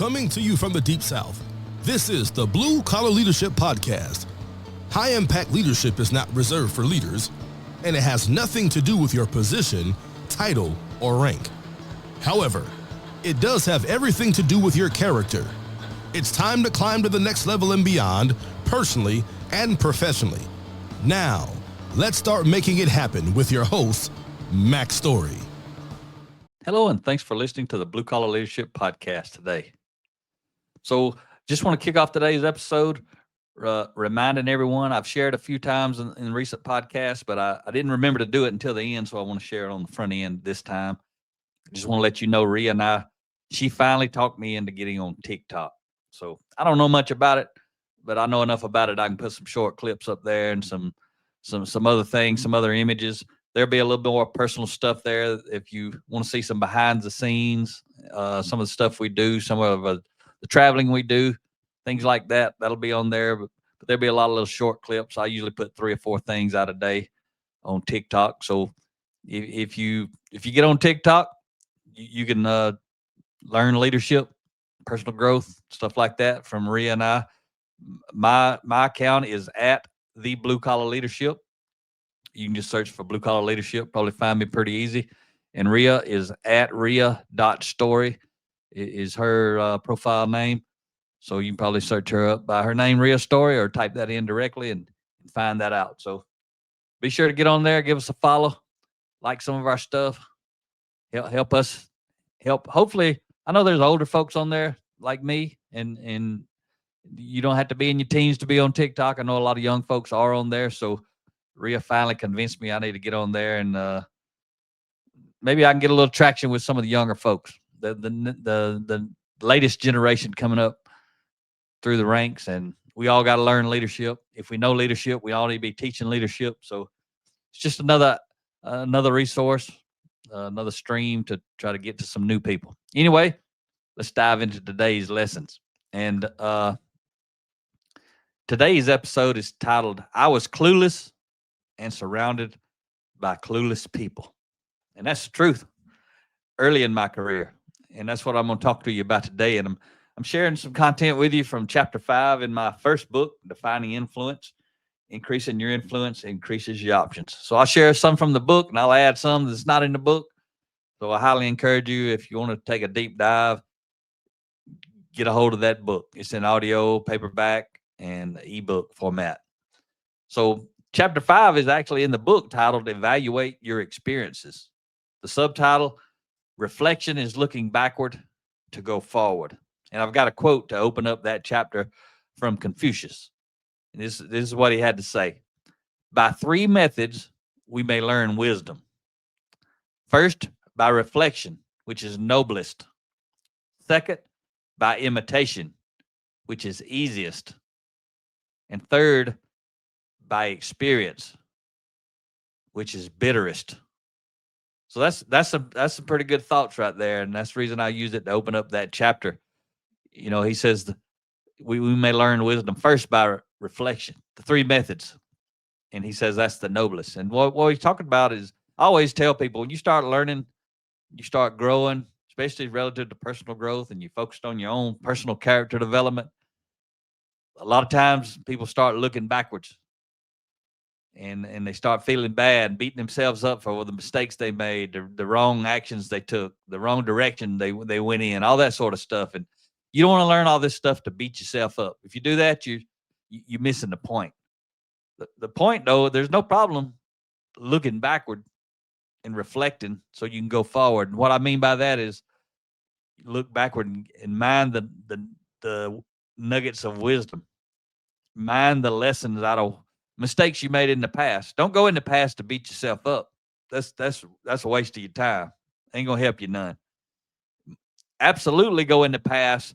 Coming to you from the Deep South, this is the Blue Collar Leadership Podcast. High-impact leadership is not reserved for leaders, and it has nothing to do with your position, title, or rank. However, it does have everything to do with your character. It's time to climb to the next level and beyond, personally and professionally. Now, let's start making it happen with your host, Mack Story. Hello, and thanks for listening to the Blue Collar Leadership Podcast today. So just want to kick off today's episode, reminding everyone, I've shared a few times in recent podcasts, but I didn't remember to do it until the end, so I want to share it on the front end this time. I just want to let you know, Rhea and she finally talked me into getting on TikTok. So I don't know much about it, but I know enough about it. I can put some short clips up there and some other things, some other images. There'll be a little bit more personal stuff there. If you want to see some behind the scenes, some of the stuff we do, some of the traveling we do, things like that, that'll be on there. But there'll be a lot of little short clips. I usually put 3 or 4 things out a day on TikTok. So if you get on TikTok, you can learn leadership, personal growth, stuff like that from Rhea and I. My account is at the Blue Collar Leadership. You can just search for Blue Collar Leadership, probably find me pretty easy. And Rhea is at Rhea.story is her profile name. So you can probably search her up by her name, Rhea Story, or type that in directly and find that out. So be sure to get on there, give us a follow, like some of our stuff, help us. Hopefully, I know there's older folks on there like me, and you don't have to be in your teens to be on TikTok. I know a lot of young folks are on there. So Rhea finally convinced me I need to get on there, and maybe I can get a little traction with some of the younger folks, the latest generation coming up through the ranks. And we all got to learn leadership. If we know leadership, we all need to be teaching leadership. So it's just another resource, another stream to try to get to some new people. Anyway, let's dive into today's lessons. And today's episode is titled, I Was Clueless and Surrounded by Clueless People. And that's the truth early in my career. And that's what I'm going to talk to you about today. And I'm sharing some content with you from chapter 5 in my first book, Defining Influence. Increasing your influence increases your options. So I'll share some from the book, and I'll add some that's not in the book. So I highly encourage you, if you want to take a deep dive, get a hold of that book. It's in audio, paperback, and ebook format. So chapter 5 is actually in the book titled Evaluate Your Experiences. The subtitle, Reflection is Looking Backward to Go Forward. And I've got a quote to open up that chapter from Confucius. And this is what he had to say. By 3 methods, we may learn wisdom. First, by reflection, which is noblest. Second, by imitation, which is easiest. And third, by experience, which is bitterest. So that's some pretty good thoughts right there, and that's the reason I use it to open up that chapter. You know, he says we may learn wisdom first by reflection, the 3 methods, and he says that's the noblest. And what he's talking about is, I always tell people, when you start learning, you start growing, especially relative to personal growth, and you focused on your own personal character development. A lot of times people start looking backwards. And they start feeling bad, beating themselves up for the mistakes they made, the wrong actions they took, the wrong direction they went in, all that sort of stuff. And you don't want to learn all this stuff to beat yourself up. If you do that, you're missing the point. The point, though, there's no problem looking backward and reflecting so you can go forward. And what I mean by that is, look backward and mind the nuggets of wisdom, mind the lessons out of mistakes you made in the past. Don't go in the past to beat yourself up. That's a waste of your time. Ain't gonna help you none. Absolutely go in the past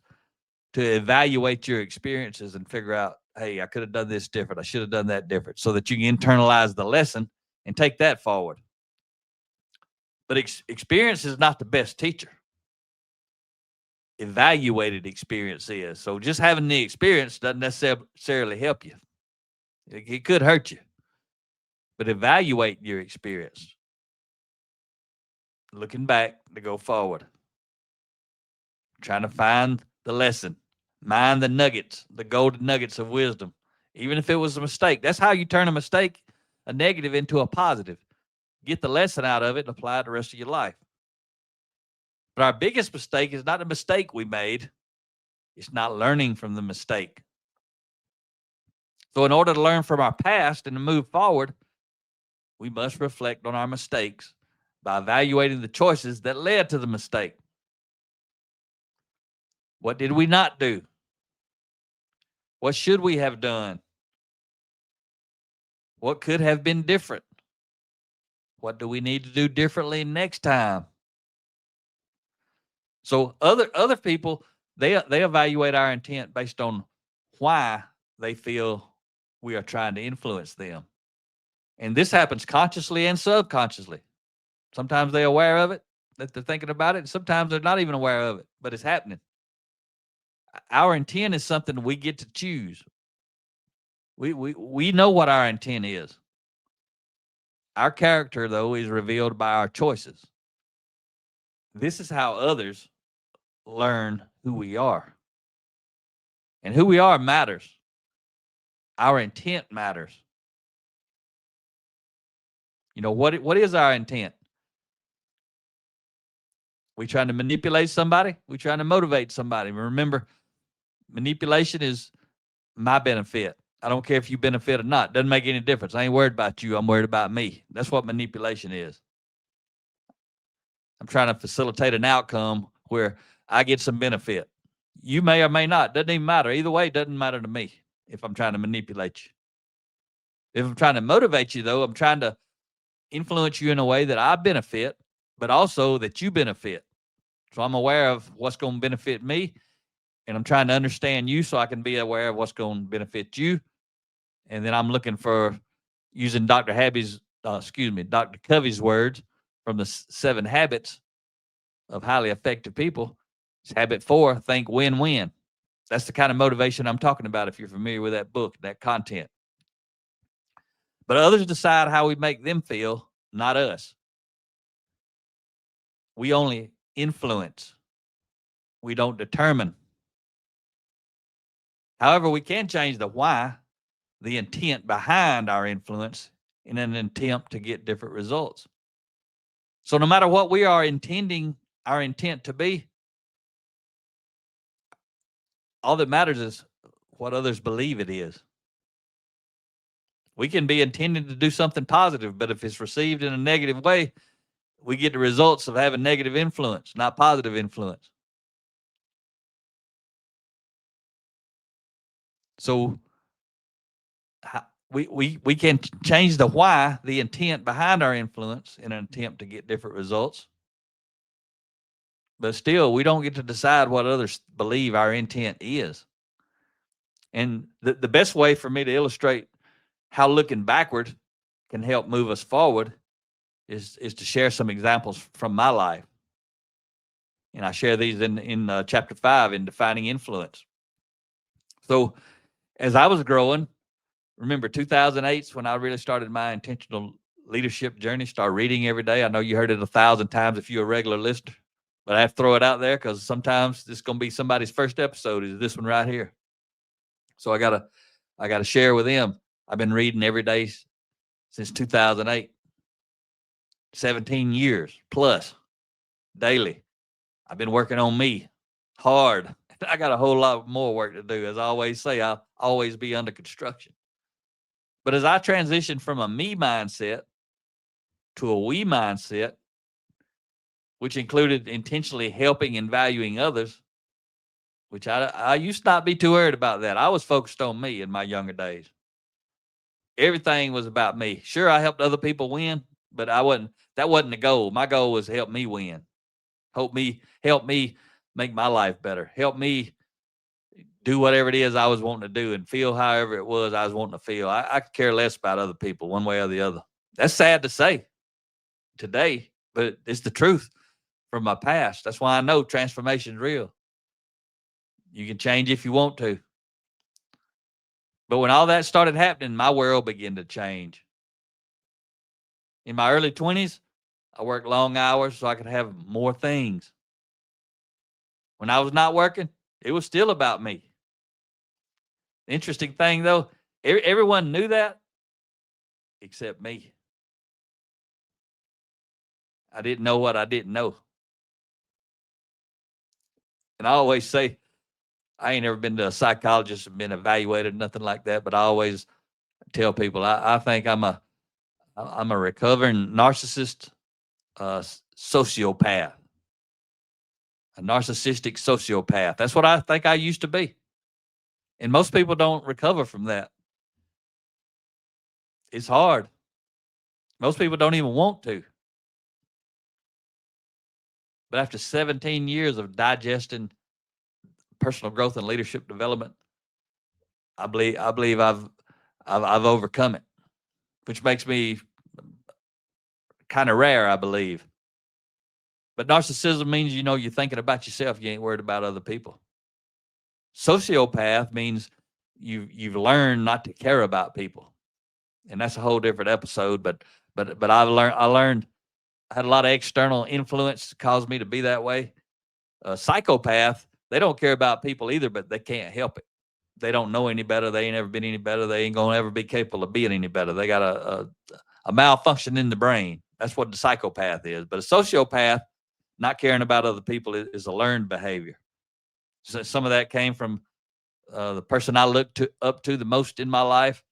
to evaluate your experiences and figure out, hey, I could have done this different. I should have done that different, so that you can internalize the lesson and take that forward. But experience is not the best teacher. Evaluated experience is. So just having the experience doesn't necessarily help you. It could hurt you, but evaluate your experience. Looking back to go forward. Trying to find the lesson, mine the nuggets, the golden nuggets of wisdom, even if it was a mistake. That's how you turn a mistake, a negative, into a positive. Get the lesson out of it and apply it the rest of your life. But our biggest mistake is not the mistake we made. It's not learning from the mistake. So in order to learn from our past and to move forward, we must reflect on our mistakes by evaluating the choices that led to the mistake. What did we not do? What should we have done? What could have been different? What do we need to do differently next time? So other people, they evaluate our intent based on why they feel we are trying to influence them. And this happens consciously and subconsciously. Sometimes they're aware of it, that they're thinking about it, and sometimes they're not even aware of it, but it's happening. Our intent is something we get to choose. We know what our intent is. Our character, though, is revealed by our choices. This is how others learn who we are. And who we are matters. Our intent matters. You know, what is our intent? We trying to manipulate somebody? We trying to motivate somebody? Remember, manipulation is my benefit. I don't care if you benefit or not. Doesn't make any difference. I ain't worried about you. I'm worried about me. That's what manipulation is. I'm trying to facilitate an outcome where I get some benefit. You may or may not. Doesn't even matter. Either way, it doesn't matter to me if I'm trying to manipulate you. If I'm trying to motivate you, though, I'm trying to influence you in a way that I benefit, but also that you benefit. So I'm aware of what's going to benefit me, and I'm trying to understand you so I can be aware of what's going to benefit you. And then I'm looking for, using Dr. Covey's words from the 7 habits of highly effective people. It's habit 4, think win-win. That's the kind of motivation I'm talking about if you're familiar with that book, that content. But others decide how we make them feel, not us. We only influence. We don't determine. However, we can change the why, the intent behind our influence, in an attempt to get different results. So no matter what we are intending our intent to be, all that matters is what others believe it is. We can be intending to do something positive, but if it's received in a negative way, we get the results of having negative influence, not positive influence. So we can change the why, the intent behind our influence, in an attempt to get different results. But still, we don't get to decide what others believe our intent is. And the best way for me to illustrate how looking backward can help move us forward is to share some examples from my life. And I share these in chapter 5 in Defining Influence. So as I was growing, remember 2008 is when I really started my intentional leadership journey, start reading every day. I know you heard it 1,000 times if you're a regular listener, but I have to throw it out there because sometimes this is going to be somebody's first episode, is this one right here. So I gotta share with them. I've been reading every day since 2008, 17 years plus daily. I've been working on me hard. I got a whole lot more work to do. As I always say, I'll always be under construction. But as I transitioned from a me mindset to a we mindset, which included intentionally helping and valuing others, which I used to not be too worried about that. I was focused on me in my younger days. Everything was about me. Sure, I helped other people win, but that wasn't the goal. My goal was to help me win. Help me make my life better. Help me do whatever it is I was wanting to do and feel however it was I was wanting to feel. I could care less about other people one way or the other. That's sad to say today, but it's the truth from my past. That's why I know transformation is real. You can change if you want to. But when all that started happening, my world began to change. In my early 20s, I worked long hours so I could have more things. When I was not working, It was still about me. Interesting thing, though, everyone knew that except me. I didn't know what I didn't know. And I always say, I ain't ever been to a psychologist and been evaluated, nothing like that. But I always tell people, I think I'm a recovering narcissist, sociopath, a narcissistic sociopath. That's what I think I used to be. And most people don't recover from that. It's hard. Most people don't even want to. But after 17 years of digesting personal growth and leadership development, I believe I've overcome it, which makes me kind of rare, I believe. But narcissism means, you're thinking about yourself. You ain't worried about other people. Sociopath means you've learned not to care about people, and that's a whole different episode. But I had a lot of external influence that caused me to be that way. A psychopath, they don't care about people either, but they can't help it. They don't know any better. They ain't ever been any better. They ain't gonna ever be capable of being any better. They got a malfunction in the brain. That's what the psychopath is. But a sociopath, not caring about other people, is a learned behavior. So some of that came from the person I looked up to the most in my life.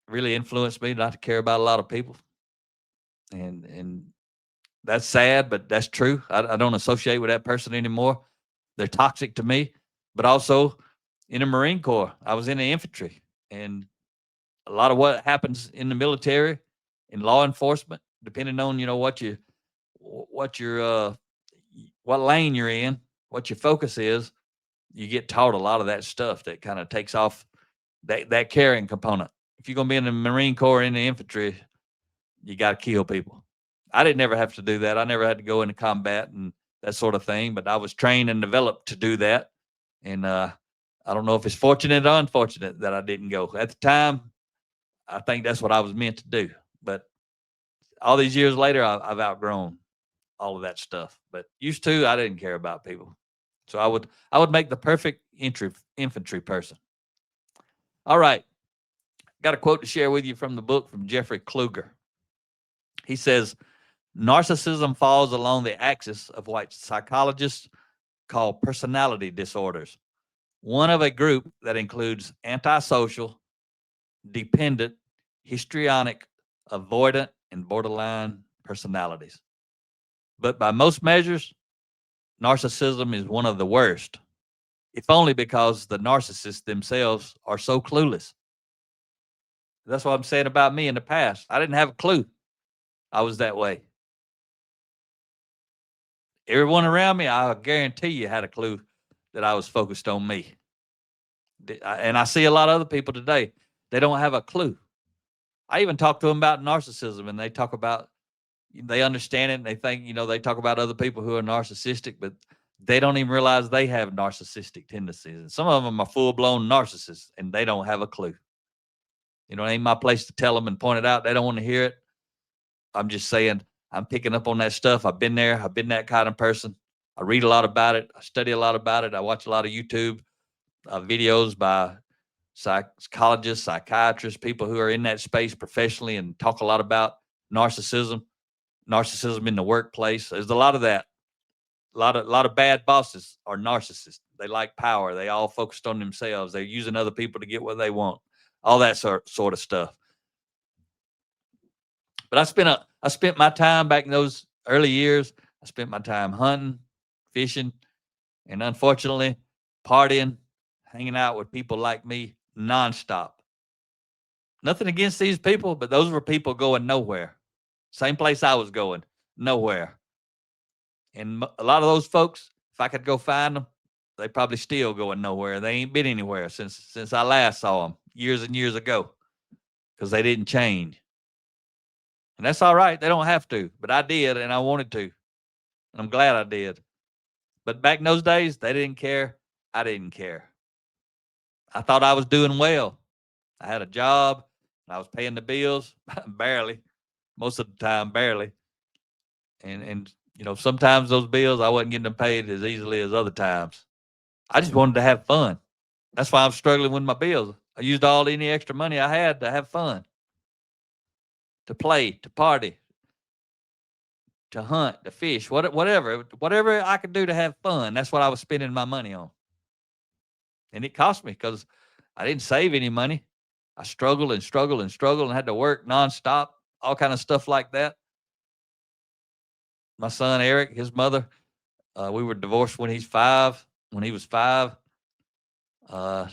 Really influenced me not to care about a lot of people, and that's sad, but that's true. I don't associate with that person anymore. They're toxic to me. But also in the Marine Corps, I was in the infantry, and a lot of what happens in the military, in law enforcement, depending on what lane you're in, what your focus is, you get taught a lot of that stuff that kind of takes off that caring component. If you're gonna be in the Marine Corps or in the infantry, you got to kill people. I didn't ever have to do that. I never had to go into combat and that sort of thing, but I was trained and developed to do that. And I don't know if it's fortunate or unfortunate that I didn't go. At the time, I think that's what I was meant to do. But all these years later, I've outgrown all of that stuff. But used to, I didn't care about people. So I would make the perfect infantry person. All right. Got a quote to share with you from the book from Jeffrey Kluger. He says, narcissism falls along the axis of what psychologists call personality disorders, one of a group that includes antisocial, dependent, histrionic, avoidant, and borderline personalities. But by most measures, narcissism is one of the worst, if only because the narcissists themselves are so clueless. That's what I'm saying about me in the past. I didn't have a clue I was that way. Everyone around me, I guarantee you, had a clue that I was focused on me. And I see a lot of other people today, they don't have a clue. I even talk to them about narcissism, and they understand it, and they think, they talk about other people who are narcissistic, but they don't even realize they have narcissistic tendencies. And some of them are full-blown narcissists, and they don't have a clue. It ain't my place to tell them and point it out. They don't want to hear it. I'm just saying, I'm picking up on that stuff. I've been there. I've been that kind of person. I read a lot about it. I study a lot about it. I watch a lot of YouTube videos by psychologists, psychiatrists, people who are in that space professionally, and talk a lot about narcissism in the workplace. There's a lot of that. A lot of bad bosses are narcissists. They like power. They all focused on themselves. They're using other people to get what they want. All that sort of stuff. But I spent my time back in those early years. I spent my time hunting, fishing, and unfortunately, partying, hanging out with people like me nonstop. Nothing against these people, but those were people going nowhere. Same place I was going, nowhere. And a lot of those folks, if I could go find them, they probably still going nowhere. They ain't been anywhere since I last saw them years and years ago, because they didn't change. And that's all right. They don't have to, but I did, and I wanted to. And I'm glad I did. But back in those days, they didn't care. I didn't care. I thought I was doing well. I had a job. I was paying the bills, barely. Most of the time, barely. And Sometimes those bills, I wasn't getting them paid as easily as other times. I just wanted to have fun. That's why I'm struggling with my bills. I used any extra money I had to have fun, to play, to party, to hunt, to fish, whatever I could do to have fun. That's what I was spending my money on. And it cost me because I didn't save any money. I struggled and struggled and struggled and had to work nonstop, all kind of stuff like that. My son, Eric, his mother, we were divorced when he was 5. Uh,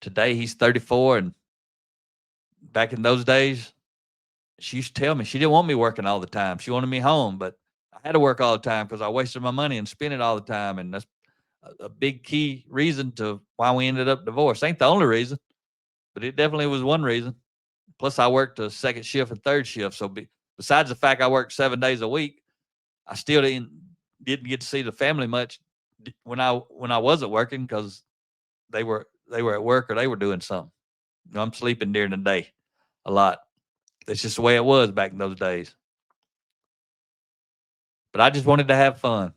Today he's 34. And back in those days, she used to tell me she didn't want me working all the time. She wanted me home, but I had to work all the time because I wasted my money and spent it all the time. And that's a big key reason to why we ended up divorced. Ain't the only reason, but it definitely was one reason. Plus, I worked a second shift and third shift. So besides the fact I worked 7 days a week, I still didn't get to see the family much when I wasn't working because they were at work or they were doing something. I'm sleeping during the day a lot. That's just the way it was back in those days. But I just wanted to have fun.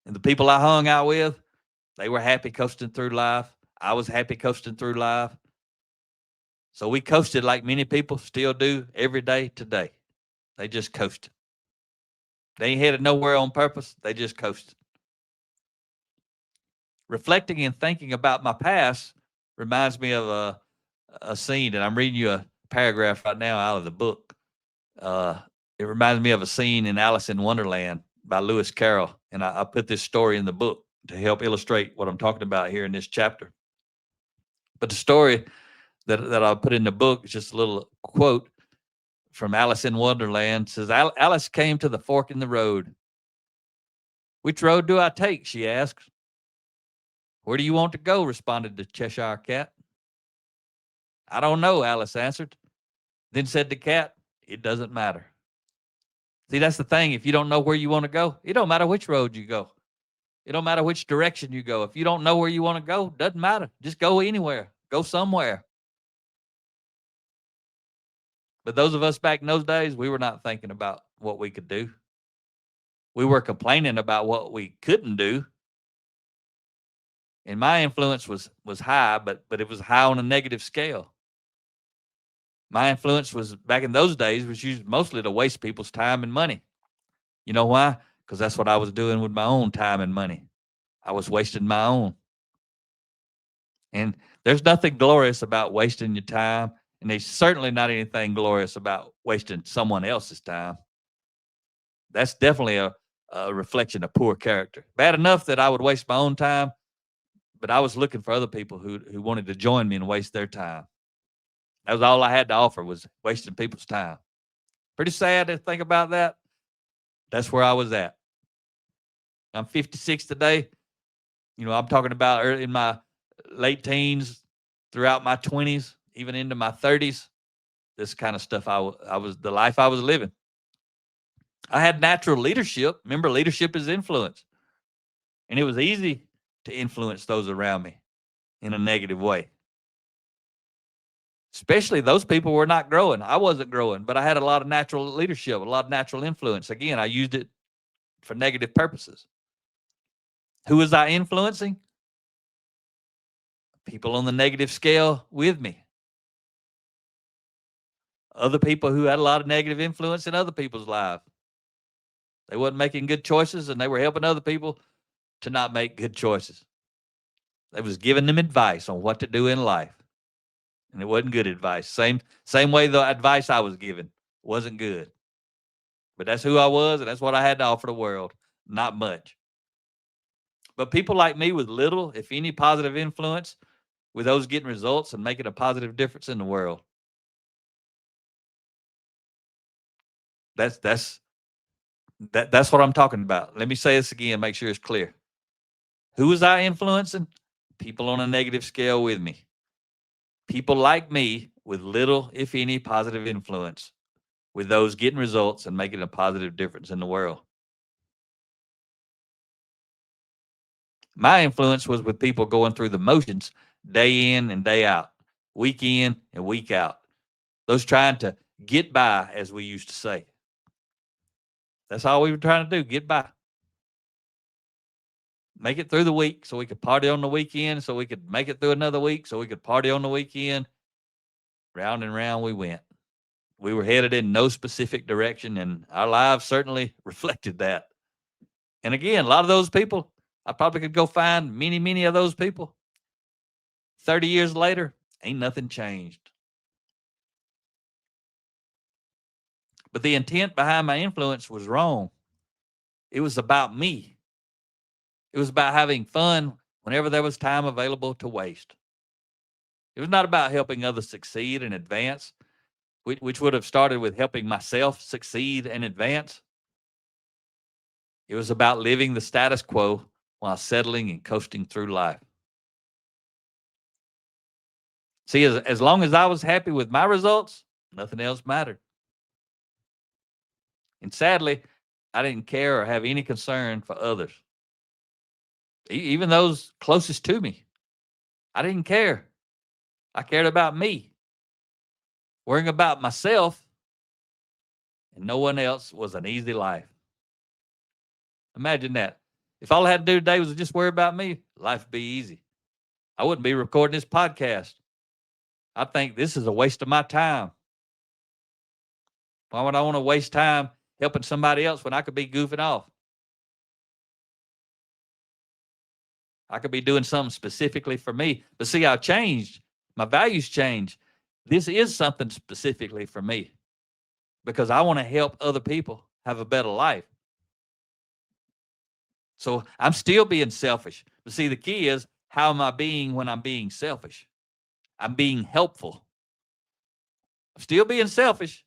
And the people I hung out with, they were happy coasting through life. I was happy coasting through life. So we coasted like many people still do every day today. They just coasted. They ain't headed nowhere on purpose. They just coasted. Reflecting and thinking about my past reminds me of a scene, and I'm reading you a paragraph right now out of the book. It reminds me of a scene in Alice in Wonderland by Lewis Carroll, and I put this story in the book to help illustrate what I'm talking about here in this chapter. But the story that I put in the book is just a little quote from Alice in Wonderland. It says, Alice came to the fork in the road. Which road do I take? She asked. Where do you want to go? Responded the Cheshire Cat. I don't know, Alice answered. Then said the cat, it doesn't matter. See, that's the thing. If you don't know where you want to go, it don't matter which road you go. It don't matter which direction you go. If you don't know where you want to go, doesn't matter. Just go anywhere. Go somewhere. But those of us back in those days, we were not thinking about what we could do. We were complaining about what we couldn't do. And my influence was high, but it was high on a negative scale. My influence was back in those days was used mostly to waste people's time and money. You know why? Because that's what I was doing with my own time and money. I was wasting my own. And there's nothing glorious about wasting your time. And there's certainly not anything glorious about wasting someone else's time. That's definitely a reflection of poor character. Bad enough that I would waste my own time, but I was looking for other people who wanted to join me and waste their time. That was all I had to offer, was wasting people's time. Pretty sad to think about that. That's where I was at. I'm 56 today. I'm talking about early in my late teens, throughout my 20s, even into my 30s. This kind of stuff I was the life I was living. I had natural leadership. Remember, leadership is influence. And it was easy to influence those around me in a negative way. Especially those people were not growing. I wasn't growing, but I had a lot of natural leadership, a lot of natural influence. Again, I used it for negative purposes. Who was I influencing? People on the negative scale with me. Other people who had a lot of negative influence in other people's lives. They wasn't making good choices, and they were helping other people to not make good choices. They was giving them advice on what to do in life. And it wasn't good advice. Same way the advice I was given wasn't good. But that's who I was, and that's what I had to offer the world. Not much. But people like me with little, if any, positive influence, with those getting results and making a positive difference in the world. That's what I'm talking about. Let me say this again, make sure it's clear. Who was I influencing? People on a negative scale with me. People like me with little, if any, positive influence, with those getting results and making a positive difference in the world. My influence was with people going through the motions day in and day out, week in and week out. Those trying to get by, as we used to say. That's all we were trying to do, get by. Make it through the week so we could party on the weekend, so we could make it through another week so we could party on the weekend. Round and round we went. We were headed in no specific direction, and our lives certainly reflected that. And again, a lot of those people, I probably could go find many, many of those people. 30 years later, ain't nothing changed. But the intent behind my influence was wrong. It was about me. It was about having fun whenever there was time available to waste. It was not about helping others succeed and advance, which would have started with helping myself succeed and advance. It was about living the status quo while settling and coasting through life. See, as long as I was happy with my results, nothing else mattered. And sadly, I didn't care or have any concern for others. Even those closest to me, I didn't care. I cared about me. Worrying about myself and no one else was an easy life. Imagine that. If all I had to do today was just worry about me, life would be easy. I wouldn't be recording this podcast. I think this is a waste of my time. Why would I want to waste time helping somebody else when I could be goofing off? I could be doing something specifically for me. But see, I've changed. My values changed. This is something specifically for me because I want to help other people have a better life. So I'm still being selfish. But see, the key is, how am I being when I'm being selfish? I'm being helpful. I'm still being selfish.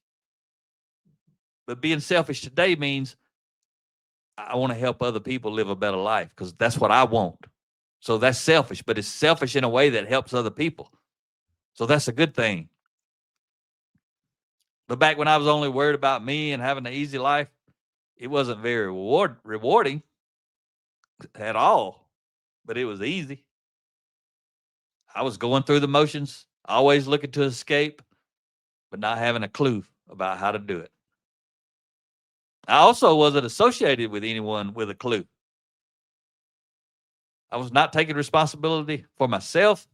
But being selfish today means I want to help other people live a better life because that's what I want. So that's selfish, but it's selfish in a way that helps other people. So that's a good thing. But back when I was only worried about me and having an easy life, it wasn't very rewarding at all, but it was easy. I was going through the motions, always looking to escape, but not having a clue about how to do it. I also wasn't associated with anyone with a clue. I was not taking responsibility for myself,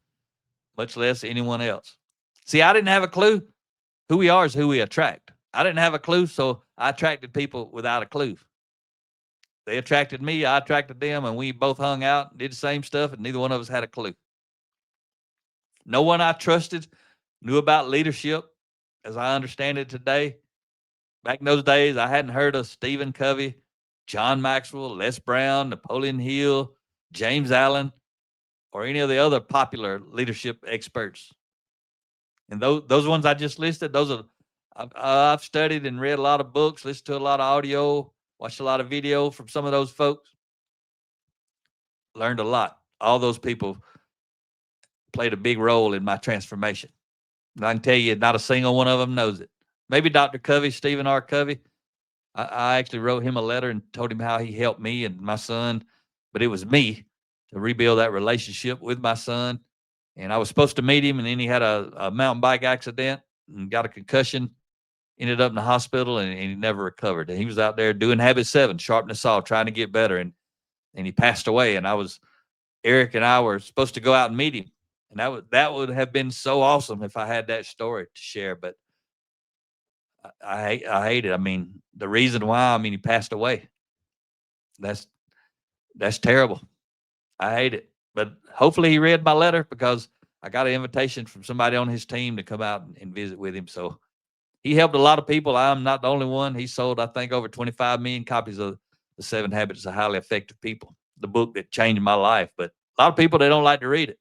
much less anyone else. See, I didn't have a clue. Who we are is who we attract. I didn't have a clue, so I attracted people without a clue. They attracted me, I attracted them, and we both hung out and did the same stuff, and neither one of us had a clue. No one I trusted knew about leadership as I understand it today. Back in those days, I hadn't heard of Stephen Covey, John Maxwell, Les Brown, Napoleon Hill, James Allen, or any of the other popular leadership experts. And those ones I just listed, those are I've studied and read a lot of books, listened to a lot of audio, watched a lot of video from some of those folks. Learned a lot. All those people played a big role in my transformation. And I can tell you, not a single one of them knows it. Maybe Dr. Covey, Stephen R. Covey. I actually wrote him a letter and told him how he helped me and my son, but it was me to rebuild that relationship with my son. And I was supposed to meet him, and then he had a mountain bike accident and got a concussion, ended up in the hospital, and he never recovered. And he was out there doing habit 7, sharpen the saw, trying to get better, and he passed away. And Eric and I were supposed to go out and meet him. And that would have been so awesome if I had that story to share, but I hate it. I mean, the reason why, he passed away. That's terrible. I hate it. But hopefully he read my letter because I got an invitation from somebody on his team to come out and visit with him. So he helped a lot of people. I'm not the only one. He sold, I think, over 25 million copies of The 7 Habits of Highly Effective People, the book that changed my life. But a lot of people, they don't like to read it.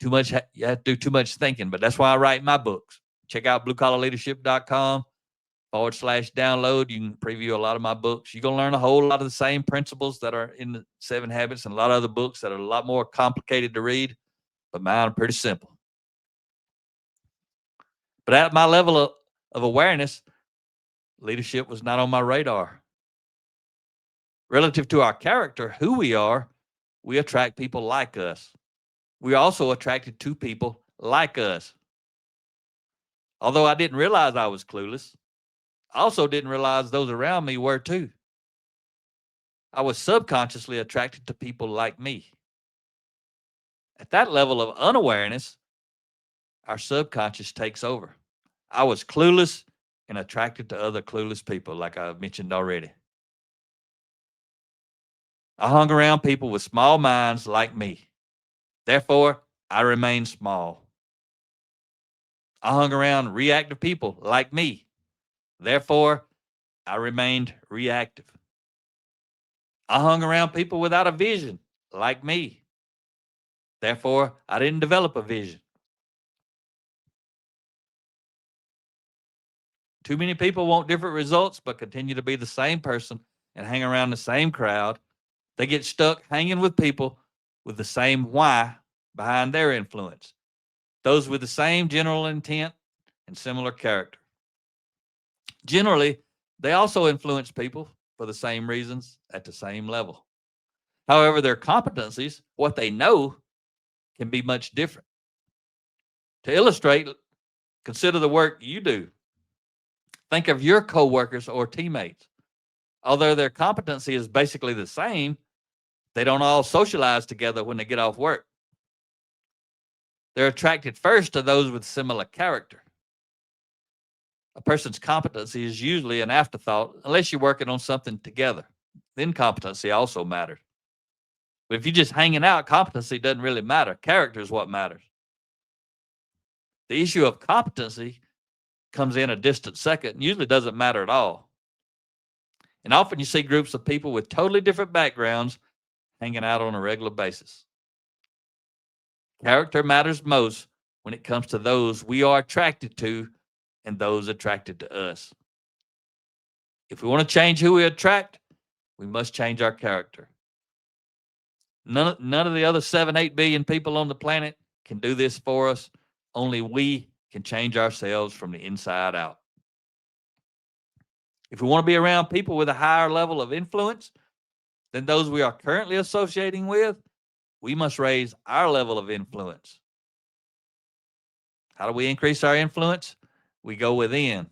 You have to do too much thinking, but that's why I write my books. Check out bluecollarleadership.com/download. You can preview a lot of my books. You're going to learn a whole lot of the same principles that are in the 7 Habits and a lot of other books that are a lot more complicated to read, but mine are pretty simple. But at my level of awareness, leadership was not on my radar. Relative to our character, who we are, we attract people like us. We're also attracted to people like us. Although I didn't realize I was clueless, I also didn't realize those around me were too. I was subconsciously attracted to people like me. At that level of unawareness, our subconscious takes over. I was clueless and attracted to other clueless people, like I mentioned already. I hung around people with small minds like me. Therefore, I remained small. I hung around reactive people like me. Therefore, I remained reactive. I hung around people without a vision like me. Therefore, I didn't develop a vision. Too many people want different results but continue to be the same person and hang around the same crowd. They get stuck hanging with people with the same why behind their influence, those with the same general intent and similar character. Generally, they also influence people for the same reasons at the same level. However, their competencies, what they know, can be much different. To illustrate, consider the work you do. Think of your coworkers or teammates. Although their competency is basically the same, they don't all socialize together when they get off work. They're attracted first to those with similar character. A person's competency is usually an afterthought unless you're working on something together. Then competency also matters. But if you're just hanging out, competency doesn't really matter. Character is what matters. The issue of competency comes in a distant second and usually doesn't matter at all. And often you see groups of people with totally different backgrounds hanging out on a regular basis. Character matters most when it comes to those we are attracted to and those attracted to us. If we want to change who we attract, we must change our character. None of the other 7-8 billion people on the planet can do this for us. Only we can change ourselves from the inside out. If we want to be around people with a higher level of influence than those we are currently associating with, we must raise our level of influence. How do we increase our influence? We go within.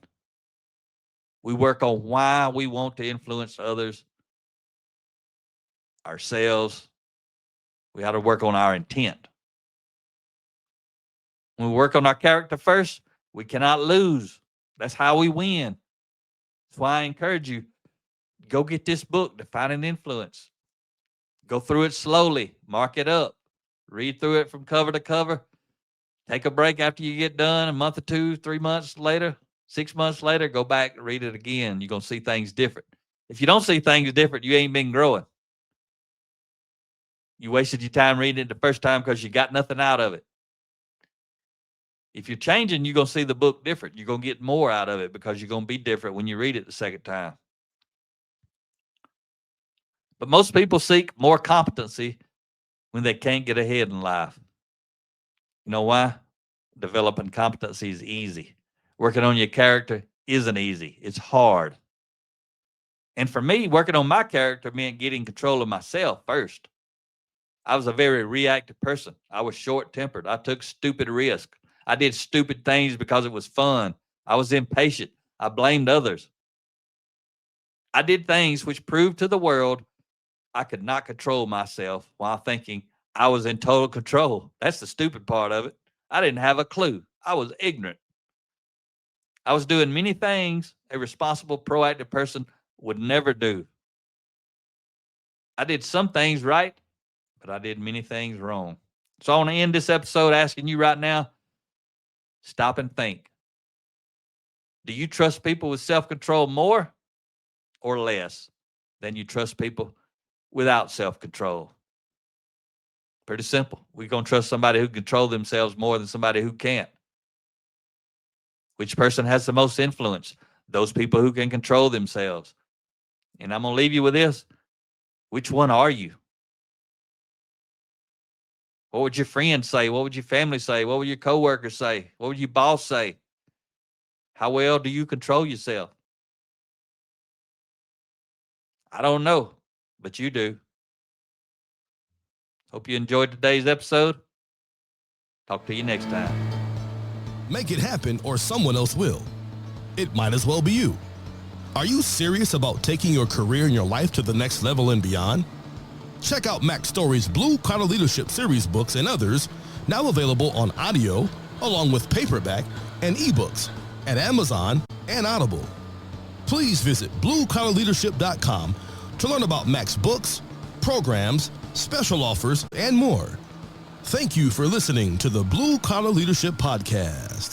We work on why we want to influence others, ourselves. We have to work on our intent. When we work on our character first, we cannot lose. That's how we win. That's why I encourage you, go get this book, Defining Influence. Go through it slowly, mark it up, read through it from cover to cover. Take a break after you get done, a month or 2, 3 months later, 6 months later, go back and read it again. You're going to see things different. If you don't see things different, you ain't been growing. You wasted your time reading it the first time because you got nothing out of it. If you're changing, you're going to see the book different. You're going to get more out of it because you're going to be different when you read it the second time. But most people seek more competency when they can't get ahead in life. You know why? Developing competency is easy. Working on your character isn't easy. It's hard. And for me, working on my character meant getting control of myself first. I was a very reactive person. I was short-tempered. I took stupid risks. I did stupid things because it was fun. I was impatient. I blamed others. I did things which proved to the world I could not control myself while thinking I was in total control. That's the stupid part of it. I didn't have a clue. I was ignorant. I was doing many things a responsible, proactive person would never do. I did some things right, but I did many things wrong. So I want to end this episode asking you right now, stop and think. Do you trust people with self-control more or less than you trust people without self-control? Pretty simple. We're going to trust somebody who can control themselves more than somebody who can't. Which person has the most influence? Those people who can control themselves. And I'm going to leave you with this. Which one are you? What would your friends say? What would your family say? What would your coworkers say? What would your boss say? How well do you control yourself? I don't know, but you do. Hope you enjoyed today's episode. Talk to you next time. Make it happen or someone else will. It might as well be you. Are you serious about taking your career and your life to the next level and beyond? Check out Mack Story's Blue Collar Leadership series books and others, now available on audio, along with paperback and ebooks at Amazon and Audible. Please visit bluecollarleadership.com to learn about Mack's books, programs, special offers, and more. Thank you for listening to the Blue Collar Leadership Podcast.